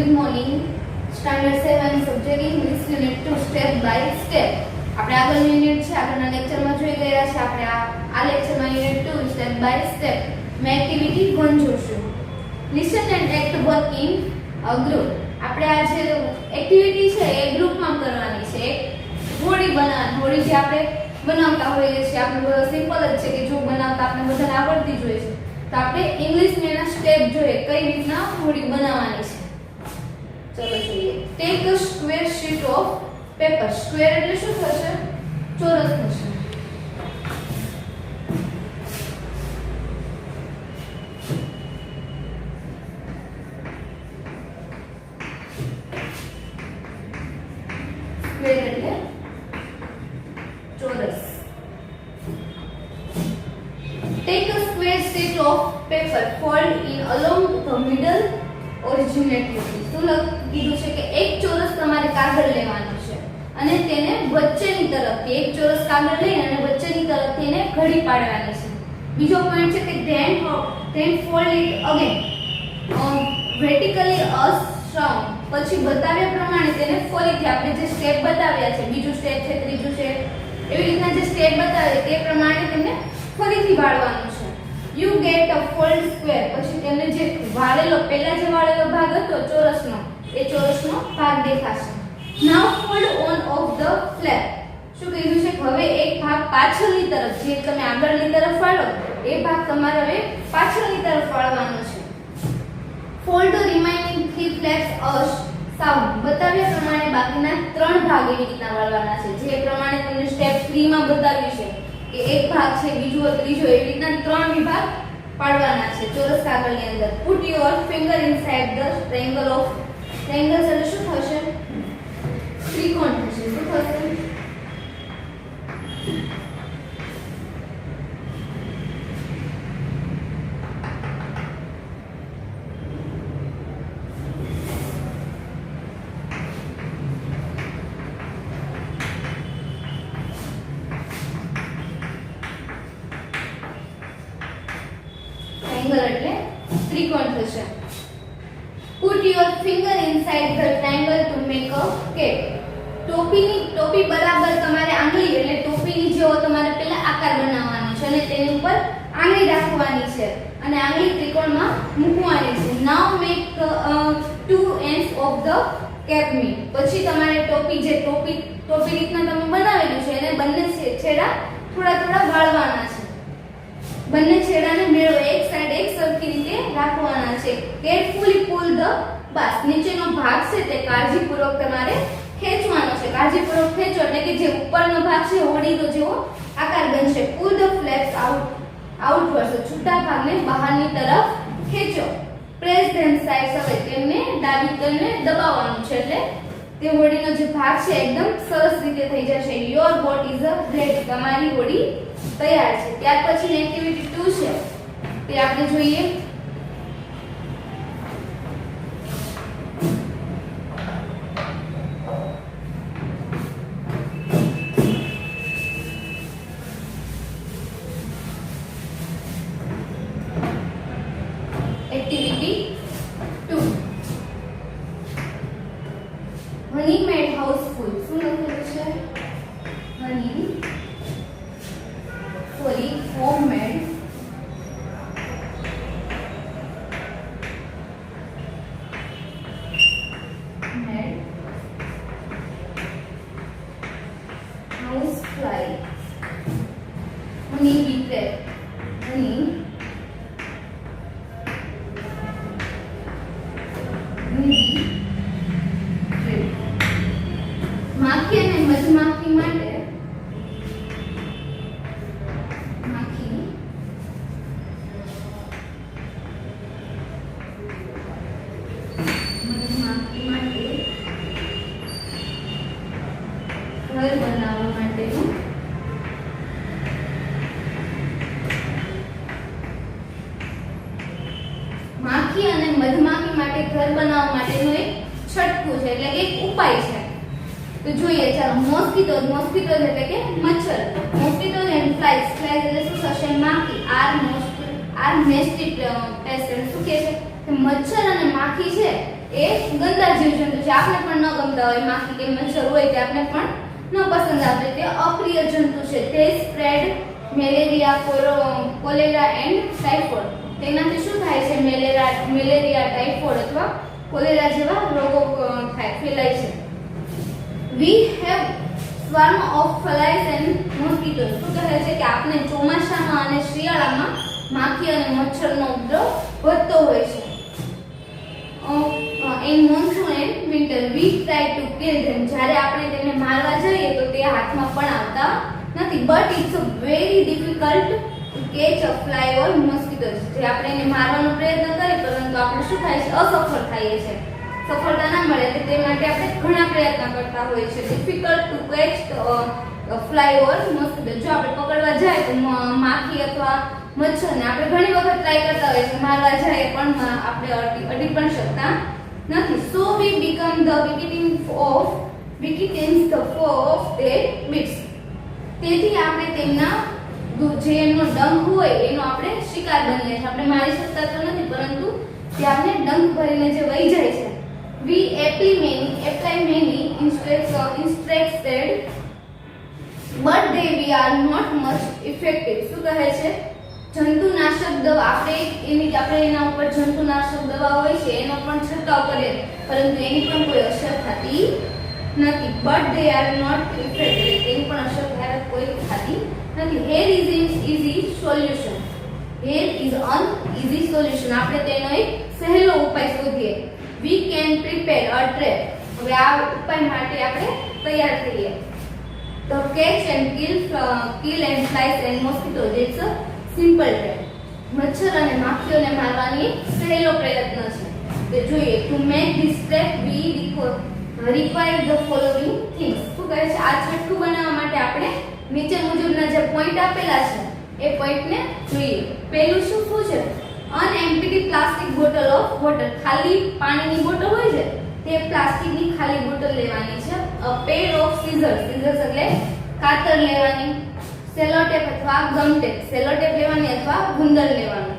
Good morning. Standard 7 subject English unit 2 step by step. આપણે આગળનું unit છે, આગળના લેક્ચરમાં જોઈ ગયા છે. આપણે આ લેક્ચરમાં યુનિટ 2 સ્ટેપ બાય સ્ટેપ મેં એક્ટિવિટી 1 જોશું. Listen and act work in a group. આપણે આ જે એક્ટિવિટી છે એ ગ્રુપમાં કરવાની છે. હોડી બનાવવાની. હોડી જે આપણે બનાવતા હોઈએ છીએ, આપણે સિમ્પલ જ છે કે જો બનાવતા આપણે બધાને આવડતી જ હોય છે. તો આપણે ઇંગ્લિશમાં એના સ્ટેપ જોઈએ કઈ રીતના હોડી બનાવવાની છે. ચલો જોઈએ. Take a square sheet of paper. Square એટલે શું થશે? ચોરસ થશે. સ્ક્વેર એટલે ચોરસ. Take a square sheet of paper, fold in along the middle originally. શું કીધું છે કે એક ચોરસ તમારે કાગળ લેવાનું છે અને તેને વચ્ચેની તરફથી એક ચોરસ કાગળ લઈ અને વચ્ચેની તરફથી એને ઘડી પાડવાની છે. બીજો પોઈન્ટ છે કે then fold it again vertically as shown. પછી બતાવ્યા પ્રમાણે તેને ફરીથી આપણે જે સ્ટેપ બતાવ્યા છે, બીજું સ્ટેપ છે, ત્રીજું સ્ટેપ, એવી રીતના જે સ્ટેપ બતાવે તે પ્રમાણે તેને ફરીથી વાળવાનું છે. You get a fold square. પછી તેને જે વાળેલો પહેલા જે વાળેલો ભાગ હતો ચોરસનો, એ ચોરસનો ભાગ દેખાશે. Now fold on of the flap. શું કીધું છે? હવે એક ભાગ પાછળની તરફ, જે તમે આગળની તરફ વાળો એ ભાગ તમારે હવે પાછળની તરફ વાળવાનો છે. Fold the remaining 3 flaps as shown. બતાવ્યા પ્રમાણે બાકીના 3 ભાગ એવી રીતના વાળવાના છે, જે પ્રમાણે તમને સ્ટેપ 3 માં બતાવ્યું છે કે એક ભાગ છે, બીજો, ત્રીજો, એવી રીતના 3 વિભાગ પાડવાના છે ચોરસ કાગળની અંદર. Put your finger inside the triangle of. Triangle એટલે શું થશે? ત્રિકોણ થશે. શું થશે? એટલે ત્રિકોણ થશે. Put your finger inside the triangle to make a cat. ટોપી બરાબર તમારે આંગળી એટલે ટોપીની જેવો તમારે પહેલા આકાર બનાવવાનો છે અને તેની ઉપર આંગળી રાખવાની છે અને આંગળી ત્રિકોણમાં મૂકવાની છે. Now make 2 ends of the cap meet. પછી તમારે ટોપી રીતના તમે બનાવેલું છે એને બંને છેડા થોડા વાળવાના છે. બંને છેડાને મેળવો, એક સાઈડ એક સરખી રીતે રાખવાના છે. કેરફુલી પુલ ધ બાસ. નીચેનો ભાગ છે તે કાળજીપૂર્વક તમારે ખેંચવાનો છે. કાળજીપૂર્વક ખેંચો એટલે કે જે ઉપરનો ભાગ છે હોડીનો જેવો આકાર બનશે. પુલ ધ ફ્લેપ્સ આઉટવર્ડ. છૂટા ભાગને બહારની તરફ ખેંચો. પ્રેસ ધેમ સાઇડ્સ. હવે તેમને ડાબી તરફને દબાવવાનું છે એટલે તે હોડીનો જે ભાગ છે એકદમ સરસ રીતે થઈ જશે. Your boat is a ready. તમારી હોડી તૈયાર છે. ત્યાર પછી એક્ટિવિટી 2 છે તે આપણે જોઈએ. એક્ટિવિટી 2 હની મેડ હાઉસફુલ. શું લખેલું છે? હની homemade house fly. Honey bee trap. Honey bee trap. માખી અને મધમાખી માટે ઘર બનાવવા માટેનું માખી અને મધમાખી માટે ઘર બનાવવા માટેનું એક છટકું છે એટલે એક ઉપાય છે. તો જોઈએ ચાલો. મોસ્કીટો એટલે કે મચ્છર. Mosquito and flies. ફ્લાઇઝ એટલે શું થશે? માખી. Are nasty pests. શું કહે છે કે મચ્છર અને માખી છે એ ગંદા જીવજંતુ છે, આપણે પણ ન ગમતા હોય, માખી કે મચ્છર હોય તે આપણે પણ ન પસંદ આવે, તે અપ્રિય જંતુ છે. તે spread malaria, cholera and typhoid. તેનાથી શું થાય છે? મેલેરિયા, ટાઇફોઇડ અથવા કોલેરા જેવા રોગો ફેલાય છે. We have swarm of flies and mosquitoes. શું કહે છે કે આપણે ચોમાસામાં અને શિયાળામાં માખી અને મચ્છરનો ઉપદ્રવ વધતો હોય છે. In monsoon and winter we try to kill them. જ્યારે આપણે તેને મારવા જઈએ તો તે હાથમાં પણ આવતા નથી. But it's very difficult to catch a fly or mosquitoes. જે આપણે એને મારવાનો પ્રયત્ન કરીએ પરંતુ આપણે શું થાય છે? અસફળ થઈએ છીએ. સફળતા ના મળે તે માટે આપણે ઘણા પ્રયત્ન કરતા હોઈએ છીએ. Difficult to catch fly or mosquito. જો આપણે પકડવા જાય તો માખી અથવા મચ્છરને આપણે ઘણી વખત ટ્રાય કરતા હોઈએ છીએ, મારવા જાય પણ આપણે અડી પણ શકતા નથી. So we become the victims the foe of their bites. તેથી આપણે તેમના જે એમનો ડંખ હોય એનો આપણે શિકાર બનીએ છીએ. આપણે મારી શકતા તો નથી પરંતુ તે આપણે ડંખ ભરીને જે વહી જાય છે. We apply many insecticides, but we are not much effective. શું કહે છે? જંતુનાશક દવા આપણે એના ઉપર જંતુનાશક દવા હોય છે એનો પણ છંટકાવ કરીએ પરંતુ એની પણ કોઈ અસર થતી નથી. But they are not effective. એની પણ અસરકારક કોઈ થતી નથી. Here is an easy solution. Here is an easy solution. આપણે તેનો એક સહેલો ઉપાય શોધીએ. We can prepare a trap. હવે આ ઉપાય માટે આપણે તૈયાર થઈએ. The catch and kill and flies and mosquitoes. It's a simple trap. મચ્છર અને માખીઓને મારવાની સહેલો પ્રયત્ન છે. તે જોઈએ. To make this trap we require the following things. શું કહે છે? આ છટકું બનાવવા માટે આપણે નીચે મુજબના જે પોઈન્ટ આપેલા છે એ પોઈન્ટને જોઈએ. પહેલું શું છે? અનએમ્પ્ટી પ્લાસ્ટિક બોટલ ઓફ વોટર. ખાલી પાણીની બોટલ હોય છે તે પ્લાસ્ટિકની ખાલી બોટલ લેવાની છે. અ પેર ઓફ સીઝર્સ. સીઝર્સ એટલે કાતર લેવાની. સેલોટેપ અથવા ગમટેપ. સેલોટેપ લેવાની અથવા ગુંદર લેવાનું.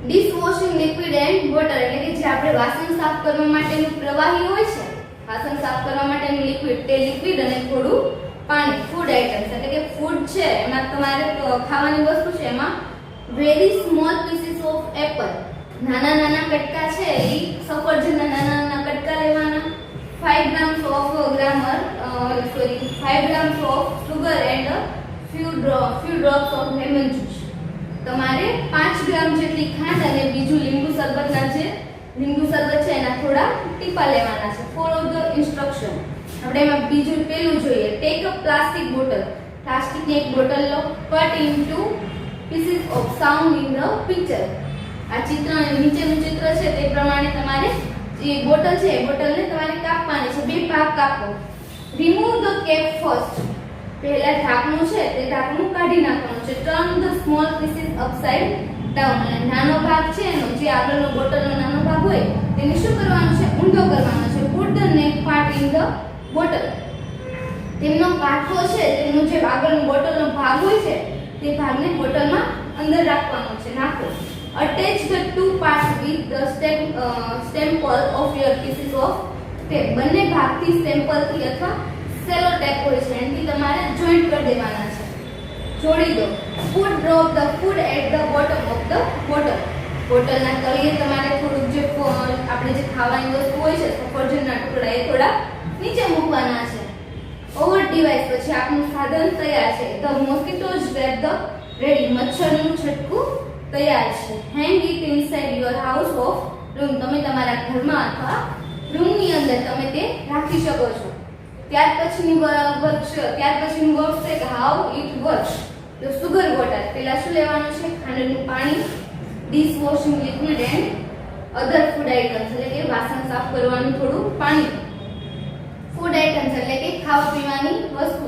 ડિશવોશિંગ લિક્વિડ એન્ડ વોટર એટલે કે જે આપણે વાસણ સાફ કરવા માટેનું પ્રવાહી હોય છે, વાસણ સાફ કરવા માટેનું લિક્વિડ, તે લિક્વિડ અને થોડું પાણી. ફૂડ આઇટમ્સ એટલે કે ફૂડ છે એમાં તમારે ખાવાની વસ્તુ છે એમાં very small pieces of Apple. નાના કટકા છે એ સફરજનના નાના કટકા લેવાના. 5 grams of 5 grams of sugar and few drops of lemon juice. તમારે 5 ગ્રામ જેટલી ખાંડ અને બીજું લીંબુ શરબત છે એના થોડા ટીપા લેવાના છે. Follow the instruction. આપણે એમાં બીજું પેલું જોઈએ. Take a plastic bottle. પ્લાસ્ટિકની એક બોટલ લો. Cut into pieces of sound in the picture. આ ચિત્ર નીચેનું ચિત્ર છે તે પ્રમાણે તમારે જે બોટલ છે એ બોટલને તમારે કાપવાની છે. 2 ભાગ કાપો. Remove the cap first. પહેલા ઢાંકણું છે તે ઢાંકણું કાઢી નાખવાનું છે. Turn the small pieces upside down. અને નાનો ભાગ છે એનો જે આગળનો બોટલનો નાનો ભાગ હોય તેને શું કરવાનું છે? ઊંધો કરવાનો છે. પુટ ધ નેક પાર્ટ ઇન ધ બોટલ. તેમનો કાંઠો છે તેનો જે આગળનો બોટલનો ભાગ હોય છે તે ભાગને બોટલમાં અંદર રાખવાનો છે. નાખો. Attach the 2 parts with the staple of your pieces of tape. બંને ભાગથી સ્ટેમ્પલથી અથવા સેલો ટેપ હોય છે એનાથી તમારે જોઈન્ટ કરી દેવાના છે. જોડી દો. Put drop the food at the bottom of the bottle. બોટલના તળિયે તમારે થોડુંક જે આપણે જે ખાવાની વસ્તુ હોય છે સફરજનના ટુકડા એ થોડા નીચે મૂકવાના છે. Over device. પછી આપણું સાધન તૈયાર છે. The mosquitoes trap the ready. મચ્છરનું છટકું તૈયાર છે. Hang it inside your house of room. તમે તમારા ઘરમાં અથવા રૂમની અંદર તમે તે રાખી શકો છો. ત્યાર પછીનું વર્ક છે કે હાઉ ઇટ વર્ક્સ. તો સુગર વોટર. પહેલા શું લેવાનું છે? ખાંડનું પાણી. Dish washing liquid and other food items એટલે કે વાસણ સાફ કરવાનું થોડું પાણી. ફૂડ આઇટમ્સ એટલે કે ખાવા પીવાની વસ્તુ.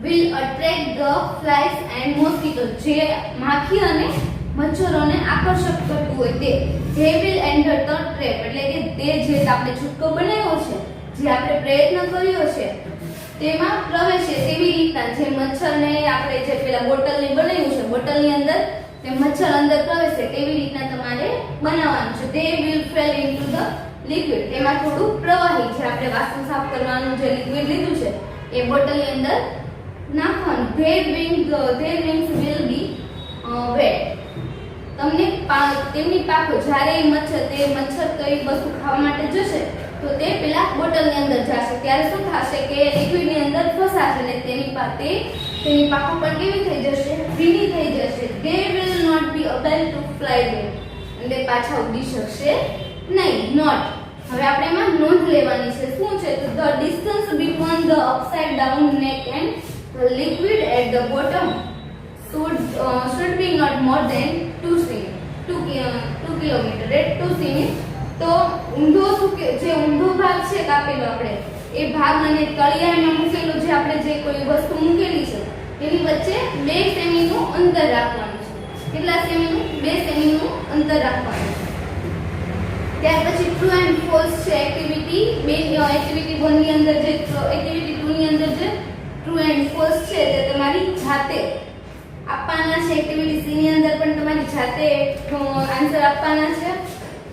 Will attract the flies and મોસ્કીટોઝ. જે માખી અને મચ્છરોને આકર્ષક કરતું હોય તે. They will enter the trap એટલે કે તે જે આપણે છૂટકો બનાવ્યો છે, જે આપણે પ્રયત્ન કર્યો છે તેમાં પ્રવેશે. તેવી રીતના જે મચ્છરને આપણે જે પેલા બોટલની બનાવ્યું છે બોટલની અંદર કે મચ્છર અંદર પ્રવેશે તેવી રીતના તમારે બનાવવાનું છે. they will fall into the liquid. તેમાં થોડું પ્રવાહી જે આપણે વાસણ સાફ કરવાનું જે લિક્વિડ લીધું છે એ બોટલની અંદર નાખવાનું. their wings will be wet. તમને તેમની પાખો જ્યારે એ મચ્છર કઈ વસ્તુ ખાવા માટે જશે તો તે પેલા બોટલની અંદર જશે ત્યારે શું થશે કે લિક્વિડની અંદર ફસાશે ને તેની પાખો પણ કેવી થઈ જશે? ભીની થઈ જશે. they will not be able to fly there. અને પાછા ઉડી શકશે નહીં. નોટ. હવે આપણે એમાં નોંધ લેવાની છે. શું છે? તો the distance between the upside down neck and the liquid at the bottom should be not more than 2 kilometer at 2 cm. તો જે ઊંધો ભાગ છે કાપેલો આપણે એ ભાગ અને તળિયામાં મૂકેલો જે આપણે જે કોઈ વસ્તુ મૂકેલી છે એની વચ્ચે 2 સેમી નું અંતર રાખવાનું છે. કેટલા સેમી નું? 2 સેમી નું અંતર રાખવાનું છે. ત્યાર પછી ટ્રુ એન્ડ ફોલ્સ છે એક્ટિવિટી 2 એક્ટિવિટી 1 ની અંદર જે એક્ટિવિટી 2 ની અંદર જે ટ્રુ એન્ડ ફોલ્સ છે તે તમારી જાતે આપવાના છે. એક્ટિવિટી સી ની અંદર પણ તમારી જાતે આન્સર આપવાના છે.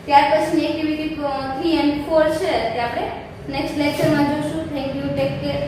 ત્યાર પછી એક્ટિવિટી 3 and 4 છે તે આપણે નેક્સ્ટ લેક્ચરમાં જોશું. Thank you. Take care.